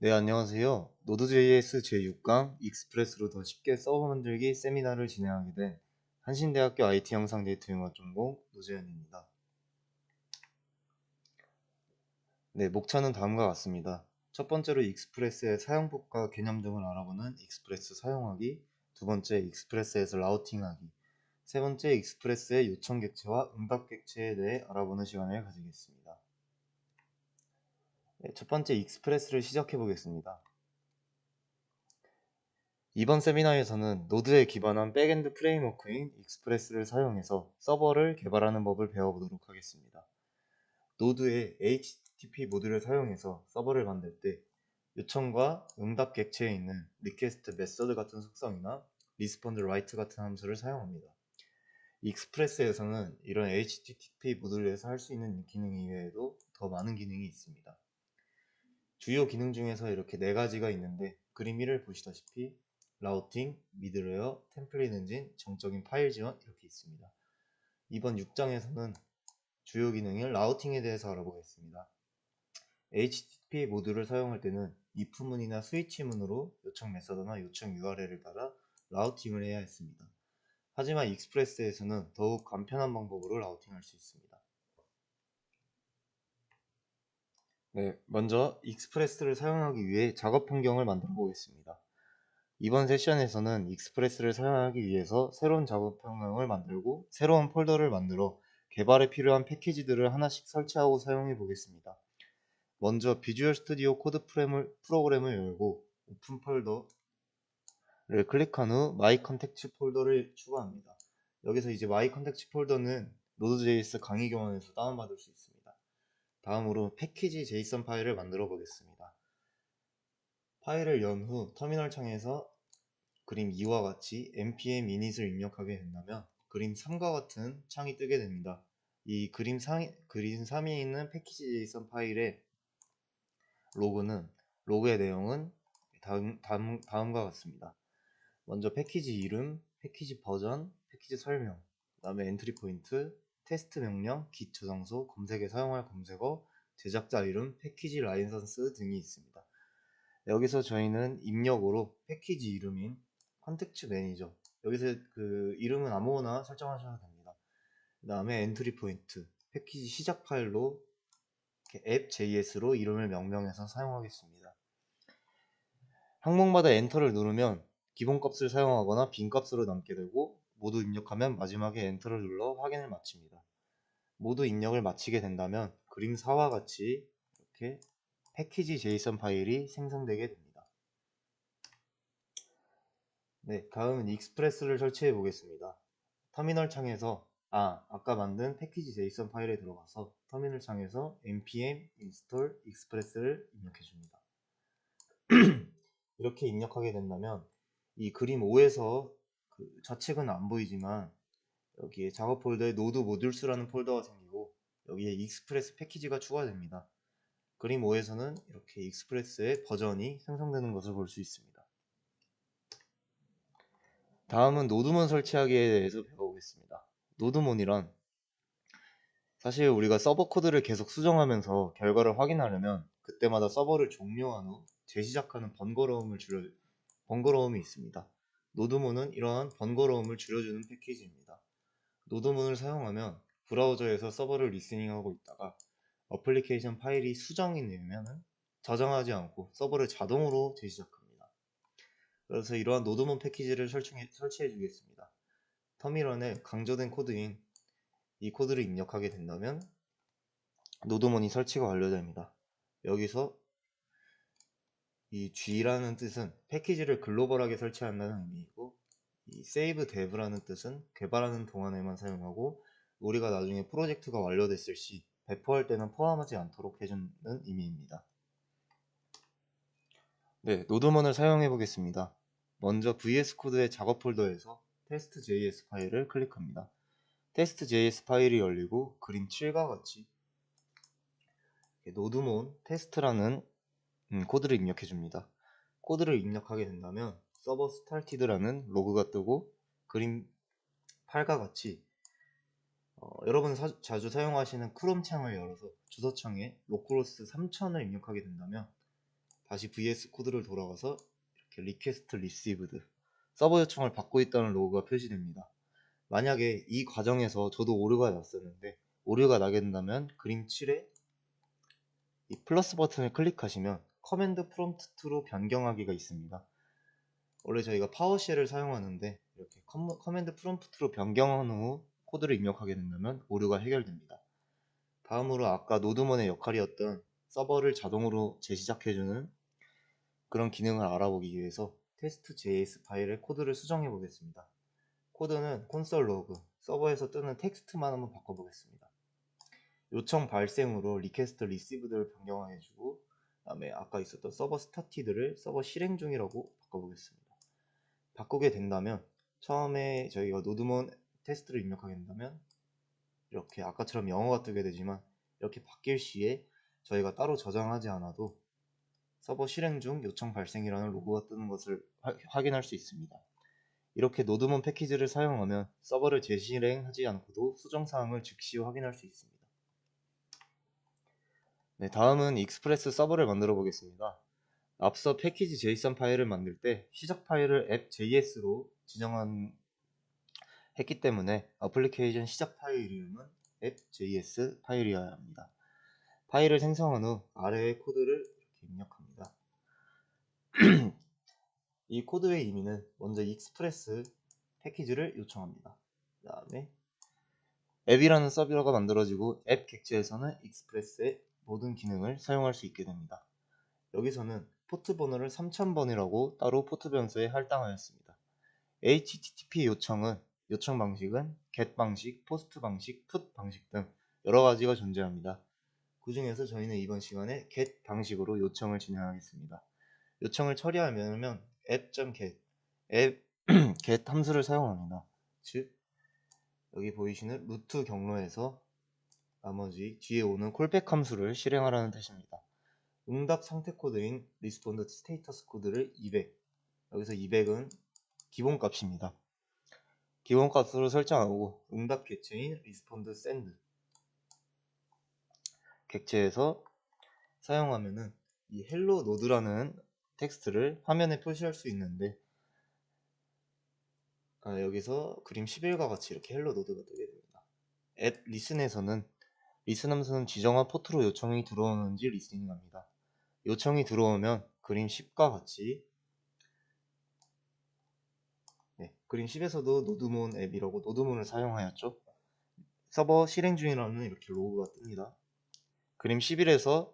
네, 안녕하세요. 노드.js 제6강 익스프레스로 더 쉽게 서버 만들기 세미나를 진행하게 된 한신대학교 IT 영상 데이터 융합 전공 노재현입니다. 네, 목차는 다음과 같습니다. 첫 번째로 익스프레스의 사용법과 개념 등을 알아보는 익스프레스 사용하기, 두 번째 익스프레스에서 라우팅하기, 세 번째 익스프레스의 요청 객체와 응답 객체에 대해 알아보는 시간을 가지겠습니다. 네, 첫 번째 익스프레스를 시작해 보겠습니다. 이번 세미나에서는 노드에 기반한 백엔드 프레임워크인 익스프레스를 사용해서 서버를 개발하는 법을 배워보도록 하겠습니다. 노드의 HTTP 모듈을 사용해서 서버를 만들 때 요청과 응답 객체에 있는 리퀘스트 메서드 같은 속성이나 리스폰드 라이트 같은 함수를 사용합니다. 익스프레스에서는 이런 HTTP 모듈에서 할 수 있는 기능 이외에도 더 많은 기능이 있습니다. 주요 기능 중에서 이렇게 네 가지가 있는데 그림 1을 보시다시피 라우팅, 미들웨어, 템플릿 엔진, 정적인 파일 지원 이렇게 있습니다. 이번 6장에서는 주요 기능인 라우팅에 대해서 알아보겠습니다. HTTP 모듈을 사용할 때는 if 문이나 스위치 문으로 요청 메서드나 요청 URL을 따라 라우팅을 해야 했습니다. 하지만 익스프레스에서는 더욱 간편한 방법으로 라우팅할 수 있습니다. 네, 먼저 익스프레스를 사용하기 위해 작업 환경을 만들어 보겠습니다. 이번 세션에서는 익스프레스를 사용하기 위해서 새로운 작업 환경을 만들고 새로운 폴더를 만들어 개발에 필요한 패키지들을 하나씩 설치하고 사용해 보겠습니다. 먼저 비주얼 스튜디오 코드 프로그램을 열고 오픈 폴더를 클릭한 후 마이 컨택츠 폴더를 추가합니다. 여기서 이제 마이 컨택츠 폴더는 노드.js 강의 교환에서 다운받을 수 있습니다. 다음으로 패키지 JSON 파일을 만들어 보겠습니다. 파일을 연 후 터미널 창에서 그림 2와 같이 npm init을 입력하게 된다면 그림 3과 같은 창이 뜨게 됩니다. 이 그림 3에 있는 패키지 JSON 파일의 로그의 내용은 다음과 같습니다. 먼저 패키지 이름, 패키지 버전, 패키지 설명, 그 다음에 엔트리 포인트, 테스트 명령, git 저장소, 검색에 사용할 검색어, 제작자 이름, 패키지 라이선스 등이 있습니다. 여기서 저희는 입력으로 패키지 이름인 컨텍츠 매니저, 여기서 그 이름은 아무거나 설정하셔도 됩니다. 그 다음에 엔트리 포인트, 패키지 시작 파일로 app.js로 이름을 명명해서 사용하겠습니다. 항목마다 엔터를 누르면 기본값을 사용하거나 빈값으로 남게 되고 모두 입력하면 마지막에 엔터를 눌러 확인을 마칩니다. 모두 입력을 마치게 된다면 그림 4와 같이 이렇게 패키지 JSON 파일이 생성되게 됩니다. 네, 다음은 익스프레스를 설치해 보겠습니다. 터미널 창에서 아까 만든 패키지 JSON 파일에 들어가서 터미널 창에서 npm install express를 입력해 줍니다. 이렇게 입력하게 된다면 이 그림 5에서 그 좌측은 안 보이지만 여기에 작업 폴더에 노드 모듈스라는 폴더가 생기고 여기에 익스프레스 패키지가 추가됩니다. 그림 5에서는 이렇게 익스프레스의 버전이 생성되는 것을 볼 수 있습니다. 다음은 노드몬 설치하기에 대해서 배워보겠습니다. 노드몬이란 사실 우리가 서버 코드를 계속 수정하면서 결과를 확인하려면 그때마다 서버를 종료한 후 재시작하는 번거로움이 있습니다. 노드몬은 이러한 번거로움을 줄여주는 패키지입니다. 노드몬을 사용하면 브라우저에서 서버를 리스닝하고 있다가 어플리케이션 파일이 수정이 되면 저장하지 않고 서버를 자동으로 재시작합니다. 그래서 이러한 노드몬 패키지를 설치해 주겠습니다. 터미널에 강조된 코드인 이 코드를 입력하게 된다면 노드몬이 설치가 완료됩니다. 여기서 이 G라는 뜻은 패키지를 글로벌하게 설치한다는 의미이고 이 save dev라는 뜻은 개발하는 동안에만 사용하고 우리가 나중에 프로젝트가 완료됐을 시 배포할 때는 포함하지 않도록 해주는 의미입니다. 네, 노드몬을 사용해 보겠습니다. 먼저 VS 코드의 작업 폴더에서 test.js 파일을 클릭합니다. test.js 파일이 열리고 그림 7과 같이 노드몬 테스트라는 코드를 입력해 줍니다. 코드를 입력하게 된다면 서버 스타티드라는 로그가 뜨고 그림 8과 같이 여러분 자주 사용하시는 크롬 창을 열어서 주소창에 로컬호스트 3000을 입력하게 된다면 다시 VS 코드를 돌아가서 이렇게 request received 서버 요청을 받고 있다는 로그가 표시됩니다. 만약에 이 과정에서 저도 오류가 났었는데 오류가 나게 된다면 그림 7에 이 플러스 버튼을 클릭하시면 커맨드 프롬프트로 변경하기가 있습니다. 원래 저희가 파워쉘을 사용하는데 이렇게 커맨드 프롬프트로 변경한 후 코드를 입력하게 된다면 오류가 해결됩니다. 다음으로 아까 노드먼의 역할이었던 서버를 자동으로 재시작해주는 그런 기능을 알아보기 위해서 test.js 파일의 코드를 수정해 보겠습니다. 코드는 콘솔 로그, 서버에서 뜨는 텍스트만 한번 바꿔보겠습니다. 요청 발생으로 request received를 변경해주고 다음에 아까 있었던 서버 started를 서버 실행 중이라고 바꿔보겠습니다. 바꾸게 된다면 처음에 저희가 노드먼 테스트를 입력하게 된다면 이렇게 아까처럼 영어가 뜨게 되지만 이렇게 바뀔 시에 저희가 따로 저장하지 않아도 서버 실행 중 요청 발생이라는 로고가 뜨는 것을 확인할 수 있습니다. 이렇게 노드먼 패키지를 사용하면 서버를 재실행하지 않고도 수정사항을 즉시 확인할 수 있습니다. 네, 다음은 익스프레스 서버를 만들어 보겠습니다. 앞서 패키지 JSON 파일을 만들 때 시작 파일을 app.js로 했기 때문에 애플리케이션 시작 파일 이름은 app.js 파일이어야 합니다. 파일을 생성한 후 아래의 코드를 이렇게 입력합니다. 이 코드의 의미는 먼저 익스프레스 패키지를 요청합니다. 그 다음에 앱이라는 서버가 만들어지고 앱 객체에서는 익스프레스의 모든 기능을 사용할 수 있게 됩니다. 여기서는 포트 번호를 3000번이라고 따로 포트 변수에 할당하였습니다. HTTP 요청 방식은 get 방식, post 방식, put 방식 등 여러 가지가 존재합니다. 그 중에서 저희는 이번 시간에 get 방식으로 요청을 진행하겠습니다. 요청을 처리하려면 app.get, get 함수를 사용합니다. 즉 여기 보이시는 루트 경로에서 나머지 뒤에 오는 콜백 함수를 실행하라는 뜻입니다. 응답 상태 코드인 respond status 코드를 200, 여기서 200은 기본값입니다. 기본값으로 설정하고 응답 객체인 respond send 객체에서 사용하면은 이 hello node라는 텍스트를 화면에 표시할 수 있는데 여기서 그림 11과 같이 이렇게 hello node가 뜨게 됩니다. 앱 listen에서는 리슨 함수는 지정한 포트로 요청이 들어오는지 리스닝합니다. 요청이 들어오면 그림 10과 같이 그림 10에서도 노드몬 앱이라고 노드몬을 사용하였죠. 서버 실행 중이라는 이렇게 로그가 뜹니다. 그림 11에서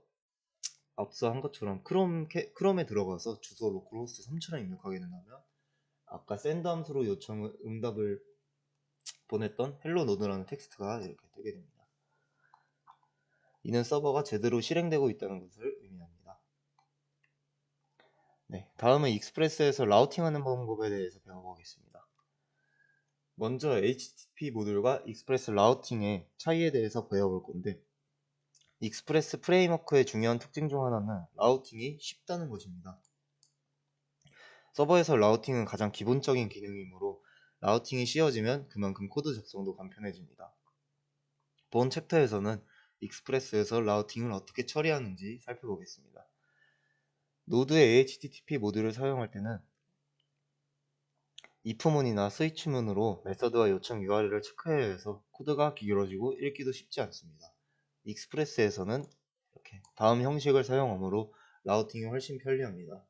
앞서 한 것처럼 크롬에 들어가서 주소 로컬호스트 3000을 입력하게 된다면 아까 샌드 함수로 응답을 보냈던 헬로 노드라는 텍스트가 이렇게 뜨게 됩니다. 이는 서버가 제대로 실행되고 있다는 것을 의미합니다. 네, 다음은 익스프레스에서 라우팅하는 방법에 대해서 배워보겠습니다. 먼저 HTTP 모듈과 익스프레스 라우팅의 차이에 대해서 배워볼 건데 익스프레스 프레임워크의 중요한 특징 중 하나는 라우팅이 쉽다는 것입니다. 서버에서 라우팅은 가장 기본적인 기능이므로 라우팅이 쉬워지면 그만큼 코드 작성도 간편해집니다. 본 챕터에서는 익스프레스에서 라우팅을 어떻게 처리하는지 살펴보겠습니다. 노드의 HTTP 모듈을 사용할 때는 if문이나 스위치문으로 메서드와 요청 URL을 체크해야 해서 코드가 길어지고 읽기도 쉽지 않습니다. 익스프레스에서는 이렇게 다음 형식을 사용하므로 라우팅이 훨씬 편리합니다.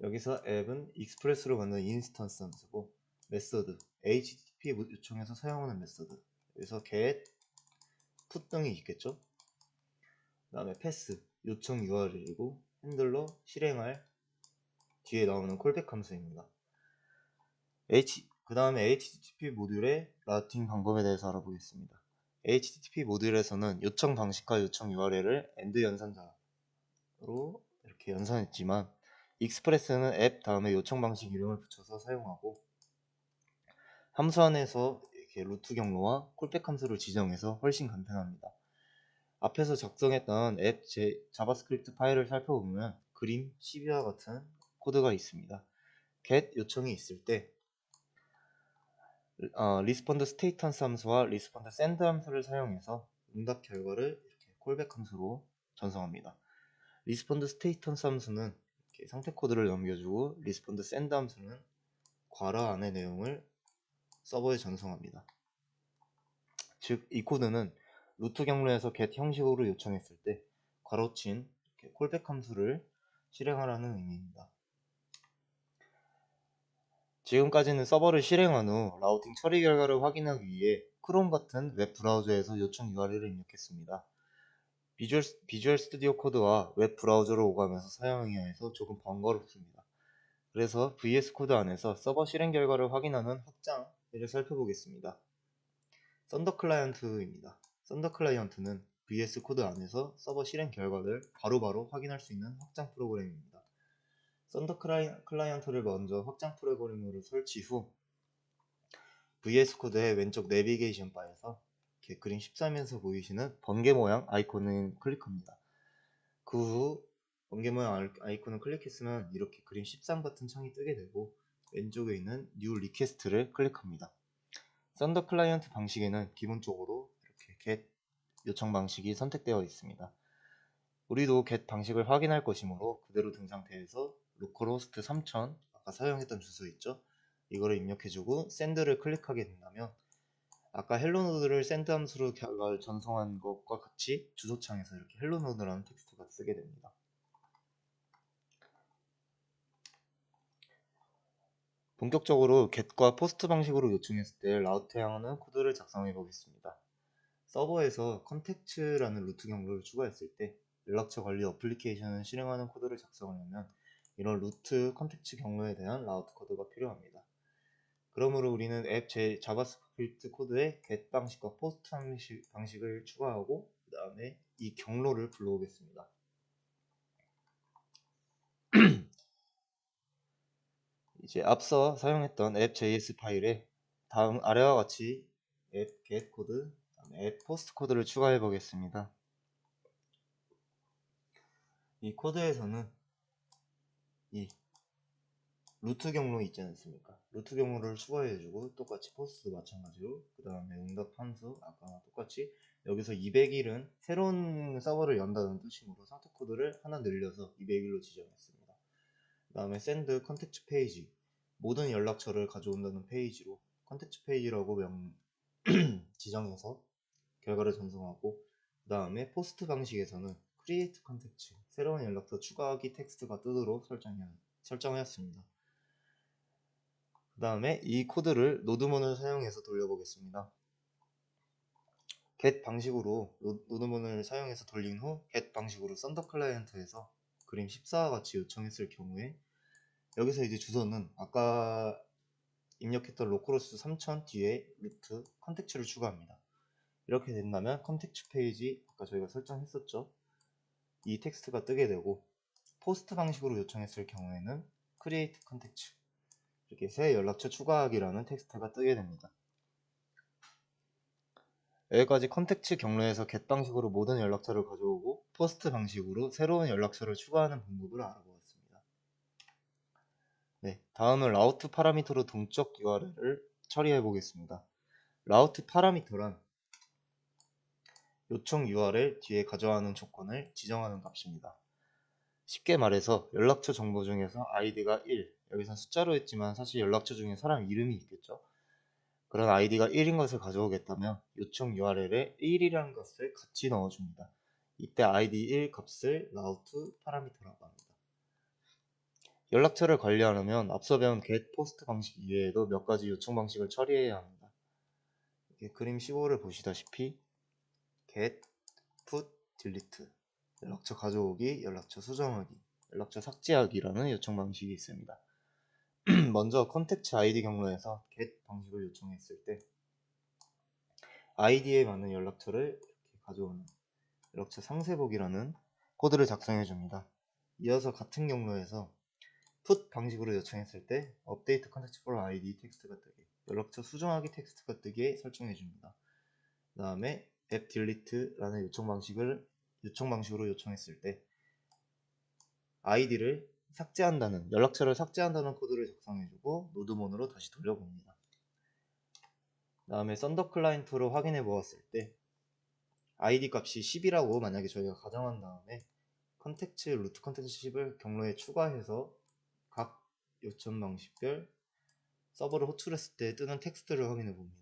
여기서 앱은 익스프레스로 만든 인스턴스 함수고 메서드, HTTP 요청에서 사용하는 메서드, 여기서 get, put 등이 있겠죠. 그 다음에 pass, 요청 URL이고 핸들러, 실행할 뒤에 나오는 콜백 함수입니다. 그 다음에 HTTP 모듈의 라우팅 방법에 대해서 알아보겠습니다. HTTP 모듈에서는 요청 방식과 요청 URL을 AND 연산자로 이렇게 연산했지만 익스프레스는 앱 다음에 요청 방식 이름을 붙여서 사용하고 함수 안에서 이렇게 루트 경로와 콜백 함수를 지정해서 훨씬 간편합니다. 앞에서 작성했던 앱 자바스크립트 파일을 살펴보면 그림 12와 같은 코드가 있습니다. get 요청이 있을 때 respond status 함수와 respond send 함수를 사용해서 응답 결과를 이렇게 콜백 함수로 전송합니다. respond status 함수는 상태 코드를 넘겨주고 리스폰드 샌드 함수는 괄호 안의 내용을 서버에 전송합니다. 즉 이 코드는 루트 경로에서 get 형식으로 요청했을 때 괄호친 콜백 함수를 실행하라는 의미입니다. 지금까지는 서버를 실행한 후 라우팅 처리 결과를 확인하기 위해 크롬 같은 웹 브라우저에서 요청 URL을 입력했습니다. 비주얼 스튜디오 코드와 웹 브라우저를 오가면서 사용해야 해서 조금 번거롭습니다. 그래서 VS 코드 안에서 서버 실행 결과를 확인하는 확장을 살펴보겠습니다. 썬더 클라이언트입니다. 썬더 클라이언트는 VS 코드 안에서 서버 실행 결과를 바로바로 확인할 수 있는 확장 프로그램입니다. 썬더 클라이언트를 먼저 확장 프로그램으로 설치 후 VS 코드의 왼쪽 내비게이션 바에서 이렇게 그림 13에서 보이시는 번개 모양 아이콘을 클릭합니다. 그 후 번개 모양 아이콘을 클릭했으면 이렇게 그림 13 같은 창이 뜨게 되고 왼쪽에 있는 New Request를 클릭합니다. 썬더 클라이언트 방식에는 기본적으로 이렇게 get 요청 방식이 선택되어 있습니다. 우리도 get 방식을 확인할 것이므로 그대로 등 상태에서 로컬호스트 3000 아까 사용했던 주소 있죠? 이거를 입력해주고 send를 클릭하게 된다면 아까 헬로노드를 send 함수로 결과를 전송한 것과 같이 주소창에서 이렇게 헬로노드라는 텍스트가 쓰게 됩니다. 본격적으로 get과 post 방식으로 요청했을 때 라우트 향하는 코드를 작성해 보겠습니다. 서버에서 컨택츠라는 루트 경로를 추가했을 때 연락처 관리 어플리케이션을 실행하는 코드를 작성하려면 이런 루트 컨택츠 경로에 대한 라우트 코드가 필요합니다. 그러므로 우리는 앱 자바스크립트 코드에 get 방식과 post 방식을 추가하고 그 다음에 이 경로를 불러오겠습니다. 이제 앞서 사용했던 app.js 파일에 다음 아래와 같이 app get 코드, app post 코드를 추가해 보겠습니다. 이 코드에서는 이 루트 경로 있지 않습니까? 루트 경로를 추가해주고 똑같이 포스트도 마찬가지로 그 다음에 응답 함수 아까 똑같이 여기서 200일은 새로운 서버를 연다는 뜻이므로 상태 코드를 하나 늘려서 200일로 지정했습니다. 그 다음에 send 컨택트 페이지 모든 연락처를 가져온다는 페이지로 컨택트 페이지라고 지정해서 결과를 전송하고 그 다음에 포스트 방식에서는 create 컨택트 새로운 연락처 추가하기 텍스트가 뜨도록 설정하였습니다. 그 다음에 이 코드를 노드문을 사용해서 돌려보겠습니다. get 방식으로 노드문을 사용해서 돌린 후 get 방식으로 썬더 클라이언트에서 그림 14와 같이 요청했을 경우에 여기서 이제 주소는 아까 입력했던 로컬호스트 3000 뒤에 루트 컨택츠를 추가합니다. 이렇게 된다면 컨택츠 페이지 아까 저희가 설정했었죠. 이 텍스트가 뜨게 되고 포스트 방식으로 요청했을 경우에는 create 컨택츠 이렇게 새 연락처 추가하기라는 텍스트가 뜨게 됩니다. 여기까지 컨택츠 경로에서 get 방식으로 모든 연락처를 가져오고 포스트 방식으로 새로운 연락처를 추가하는 방법을 알아보았습니다. 네, 다음은 라우트 파라미터로 동적 URL을 처리해 보겠습니다. 라우트 파라미터란 요청 URL 뒤에 가져가는 조건을 지정하는 값입니다. 쉽게 말해서 연락처 정보 중에서 id가 1, 여기선 숫자로 했지만 사실 연락처 중에 사람 이름이 있겠죠. 그런 id가 1인 것을 가져오겠다면 요청 URL에 1이라는 것을 같이 넣어줍니다. 이때 id 1 값을 route 파라미터라고 합니다. 연락처를 관리하려면 앞서 배운 get, post 방식 이외에도 몇 가지 요청 방식을 처리해야 합니다. 그림 15를 보시다시피 get, put, delete 연락처 가져오기, 연락처 수정하기, 연락처 삭제하기라는 요청 방식이 있습니다. 먼저 컨택트 ID 경로에서 get 방식을 요청했을 때 id에 맞는 연락처를 이렇게 가져오는 연락처 상세보기라는 코드를 작성해 줍니다. 이어서 같은 경로에서 put 방식으로 요청했을 때 update contact for ID 텍스트가 뜨게 연락처 수정하기 텍스트가 뜨게 설정해 줍니다. 그 다음에 app delete라는 요청 방식으로 요청했을 때 id를 삭제한다는 연락처를 삭제한다는 코드를 작성해주고 노드문으로 다시 돌려봅니다. 그 다음에 썬더 클라이언트로 확인해 보았을 때 id 값이 10이라고 만약에 저희가 가정한 다음에 컨텍츠 루트 컨텐츠 10을 경로에 추가해서 각 요청 방식별 서버를 호출했을 때 뜨는 텍스트를 확인해 봅니다.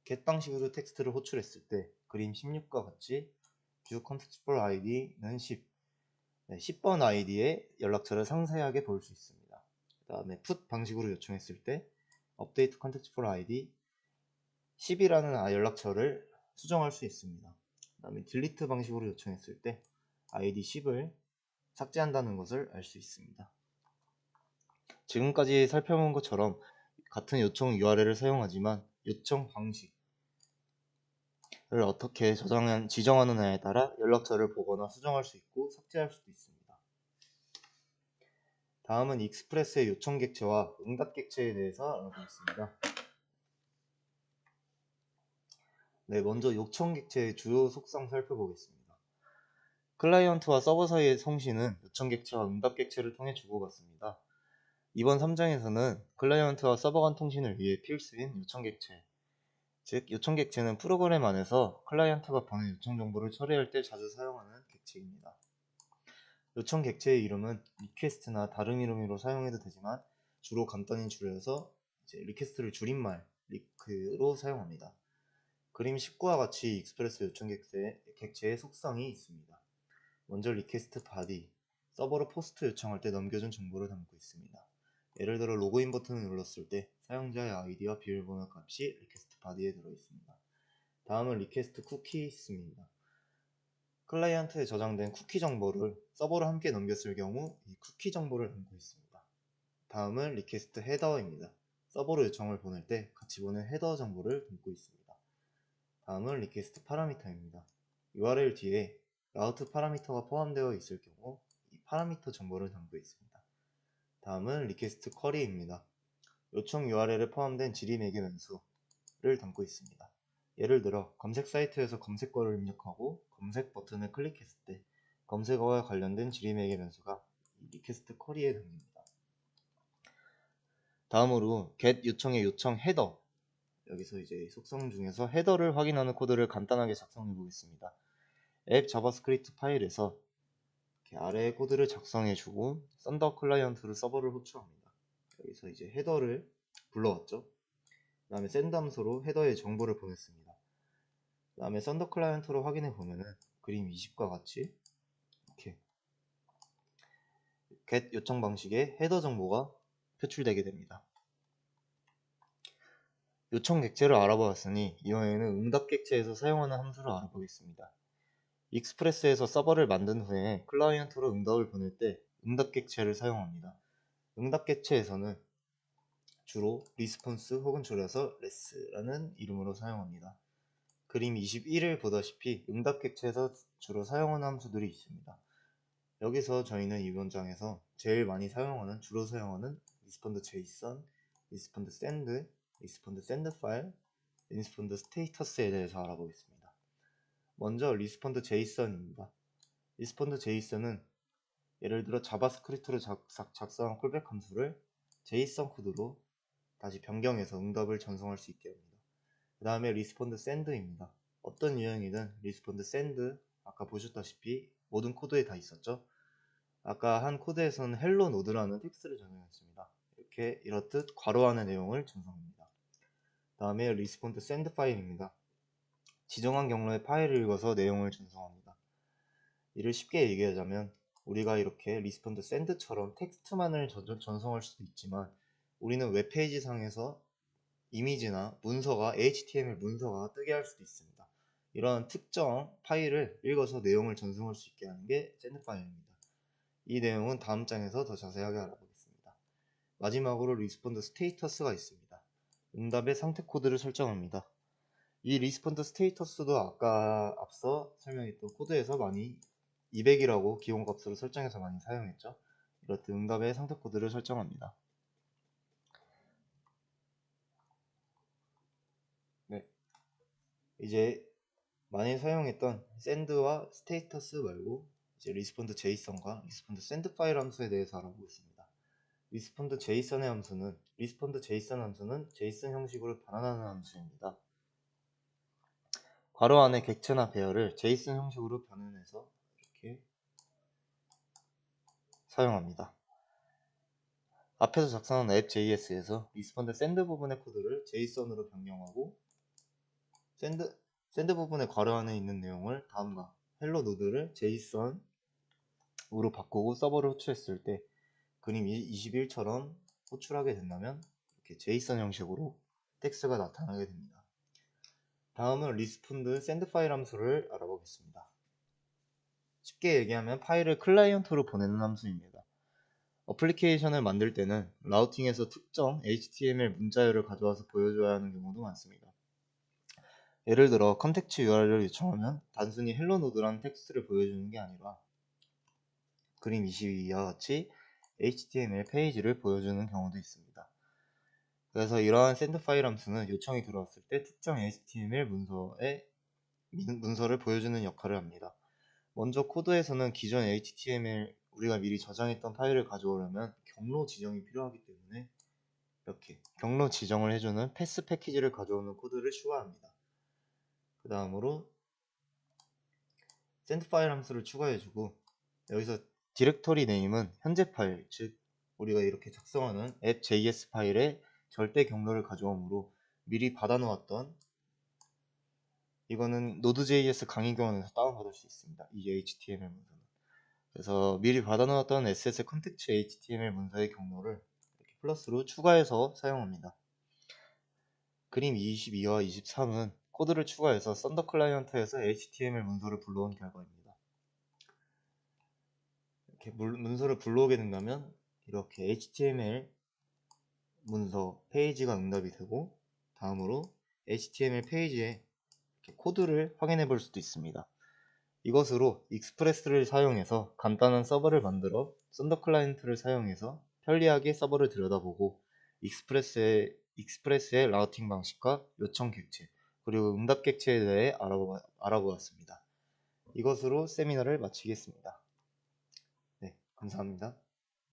get 방식으로 텍스트를 호출했을 때 그림 16과 같이 view contextual id는 10, 10번 id의 연락처를 상세하게 볼 수 있습니다. 그 다음에 put 방식으로 요청했을 때 update contextual id 10이라는 연락처를 수정할 수 있습니다. 그 다음에 delete 방식으로 요청했을 때 id 10을 삭제한다는 것을 알 수 있습니다. 지금까지 살펴본 것처럼 같은 요청 URL을 사용하지만 요청 방식을 어떻게 지정하느냐에 따라 연락처를 보거나 수정할 수 있고 삭제할 수도 있습니다. 다음은 익스프레스의 요청 객체와 응답 객체에 대해서 알아보겠습니다. 네, 먼저 요청 객체의 주요 속성 살펴보겠습니다. 클라이언트와 서버 사이의 통신은 요청 객체와 응답 객체를 통해 주고받습니다. 이번 3장에서는 클라이언트와 서버 간 통신을 위해 필수인 요청 객체, 즉 요청 객체는 프로그램 안에서 클라이언트가 보낸 요청 정보를 처리할 때 자주 사용하는 객체입니다. 요청 객체의 이름은 리퀘스트나 다른 이름으로 사용해도 되지만 주로 간단히 줄여서 리퀘스트를 줄임말 리크로 사용합니다. 그림 19와 같이 익스프레스 요청 객체의 속성이 있습니다. 먼저 리퀘스트 바디, 서버로 포스트 요청할 때 넘겨준 정보를 담고 있습니다. 예를 들어 로그인 버튼을 눌렀을 때 사용자의 아이디와 비밀번호 값이 리퀘스트 바디에 들어있습니다. 다음은 리퀘스트 쿠키스입니다. 클라이언트에 저장된 쿠키 정보를 서버로 함께 넘겼을 경우 이 쿠키 정보를 담고 있습니다. 다음은 리퀘스트 헤더입니다. 서버로 요청을 보낼 때 같이 보낸 헤더 정보를 담고 있습니다. 다음은 리퀘스트 파라미터입니다. URL 뒤에 라우트 파라미터가 포함되어 있을 경우 이 파라미터 정보를 담고 있습니다. 다음은 리퀘스트 쿼리입니다. 요청 URL에 포함된 지리매개 변수를 담고 있습니다. 예를 들어 검색 사이트에서 검색어를 입력하고 검색 버튼을 클릭했을 때 검색어와 관련된 지리매개 변수가 리퀘스트 쿼리에 담깁니다. 다음으로 get 요청의 요청 헤더, 여기서 이제 속성 중에서 헤더를 확인하는 코드를 간단하게 작성해 보겠습니다. 앱 자바스크립트 파일에서 이렇게 아래의 코드를 작성해 주고 썬더 클라이언트로 서버를 호출합니다. 여기서 이제 헤더를 불러왔죠. 그 다음에 샌드 함수로 헤더에 정보를 보냈습니다. 그 다음에 썬더 클라이언트로 확인해 보면은 그림 20과 같이 이렇게 get 요청 방식의 헤더 정보가 표출되게 됩니다. 요청 객체를 알아보았으니 이번에는 응답 객체에서 사용하는 함수를 알아보겠습니다. 익스프레스에서 서버를 만든 후에 클라이언트로 응답을 보낼 때 응답 객체를 사용합니다. 응답 객체에서는 주로 리스폰스 혹은 줄여서 레스라는 이름으로 사용합니다. 그림 21을 보다시피 응답 객체에서 주로 사용하는 함수들이 있습니다. 여기서 저희는 이번 장에서 제일 많이 주로 사용하는 리스폰드 JSON, 리스폰드 send, 리스폰드 send file, 리스폰드 스테이터스에 대해서 알아보겠습니다. 먼저 리스폰드 JSON입니다. 리스폰드 JSON은 예를 들어 자바스크립트로 작성한 콜백 함수를 JSON 코드로 다시 변경해서 응답을 전송할 수 있게 합니다. 그 다음에 리스폰드 샌드입니다. 어떤 유형이든 리스폰드 샌드, 아까 보셨다시피 모든 코드에 다 있었죠. 아까 한 코드에서는 헬로 노드라는 텍스트를 전송했습니다. 이렇듯 괄호 안의 내용을 전송합니다. 다음에 리스폰드 샌드 파일입니다. 지정한 경로의 파일을 읽어서 내용을 전송합니다. 이를 쉽게 얘기하자면 우리가 이렇게 리스폰드 샌드처럼 텍스트만을 전송할 수도 있지만 우리는 웹페이지 상에서 이미지나 문서가 HTML 문서가 뜨게 할 수도 있습니다. 이런 특정 파일을 읽어서 내용을 전송할 수 있게 하는 게 샌드 파일입니다. 이 내용은 다음 장에서 더 자세하게 알아보겠습니다. 마지막으로 리스폰드 스테이터스가 있습니다. 응답의 상태 코드를 설정합니다. 이 리스폰드 스테이터스도 아까 앞서 설명했던 코드에서 많이 200이라고 기본값으로 설정해서 많이 사용했죠. 이렇듯 응답의 상태 코드를 설정합니다. 네, 이제 많이 사용했던 send와 스테이터스 말고 이제 리스폰드 JSON과 리스폰드 send 파일 함수에 대해서 알아보겠습니다. 리스폰드 JSON의 함수는 리스폰드 JSON 함수는 JSON 형식으로 변환하는 함수입니다. 괄호 안의 객체나 배열을 JSON 형식으로 변환해서 이렇게 사용합니다. 앞에서 작성한 앱.js에서 리스폰드 샌드 부분의 코드를 JSON으로 변경하고 샌드 부분의 괄호 안에 있는 내용을 다음과 헬로 노드를 JSON으로 바꾸고 서버를 호출했을 때 그림 21처럼 호출하게 된다면 이렇게 JSON 형식으로 텍스트가 나타나게 됩니다. 다음은 리스폰드 샌드 파일 함수를 알아보겠습니다. 쉽게 얘기하면 파일을 클라이언트로 보내는 함수입니다. 어플리케이션을 만들 때는 라우팅에서 특정 HTML 문자열을 가져와서 보여줘야 하는 경우도 많습니다. 예를 들어 컨텍츠 URL을 요청하면 단순히 헬로 노드라는 텍스트를 보여주는 게 아니라 그림 22와 같이 HTML 페이지를 보여주는 경우도 있습니다. 그래서 이러한 샌드 파일 함수는 요청이 들어왔을 때 특정 HTML 문서를 보여주는 역할을 합니다. 먼저 코드에서는 기존 HTML 우리가 미리 저장했던 파일을 가져오려면 경로 지정이 필요하기 때문에 이렇게 경로 지정을 해주는 패스 패키지를 가져오는 코드를 추가합니다. 그 다음으로 샌드 파일 함수를 추가해주고 여기서 디렉터리 네임은 현재 파일, 즉 우리가 이렇게 작성하는 앱.js 파일의 절대 경로를 가져오므로 미리 받아놓았던 이거는 Node.js 강의 교원에서 다운받을 수 있습니다. 이 HTML 문서는. 그래서 미리 받아놓았던 SS 컨텍츠 HTML 문서의 경로를 이렇게 플러스로 추가해서 사용합니다. 그림 22와 23은 코드를 추가해서 썬더 클라이언트에서 HTML 문서를 불러온 결과입니다. 이렇게 문서를 불러오게 된다면 이렇게 HTML 문서 페이지가 응답이 되고 다음으로 HTML 페이지에 코드를 확인해 볼 수도 있습니다. 이것으로 익스프레스를 사용해서 간단한 서버를 만들어 썬더 클라이언트를 사용해서 편리하게 서버를 들여다보고 익스프레스의 라우팅 방식과 요청 객체 그리고 응답 객체에 대해 알아보았습니다. 이것으로 세미나를 마치겠습니다. 네, 감사합니다.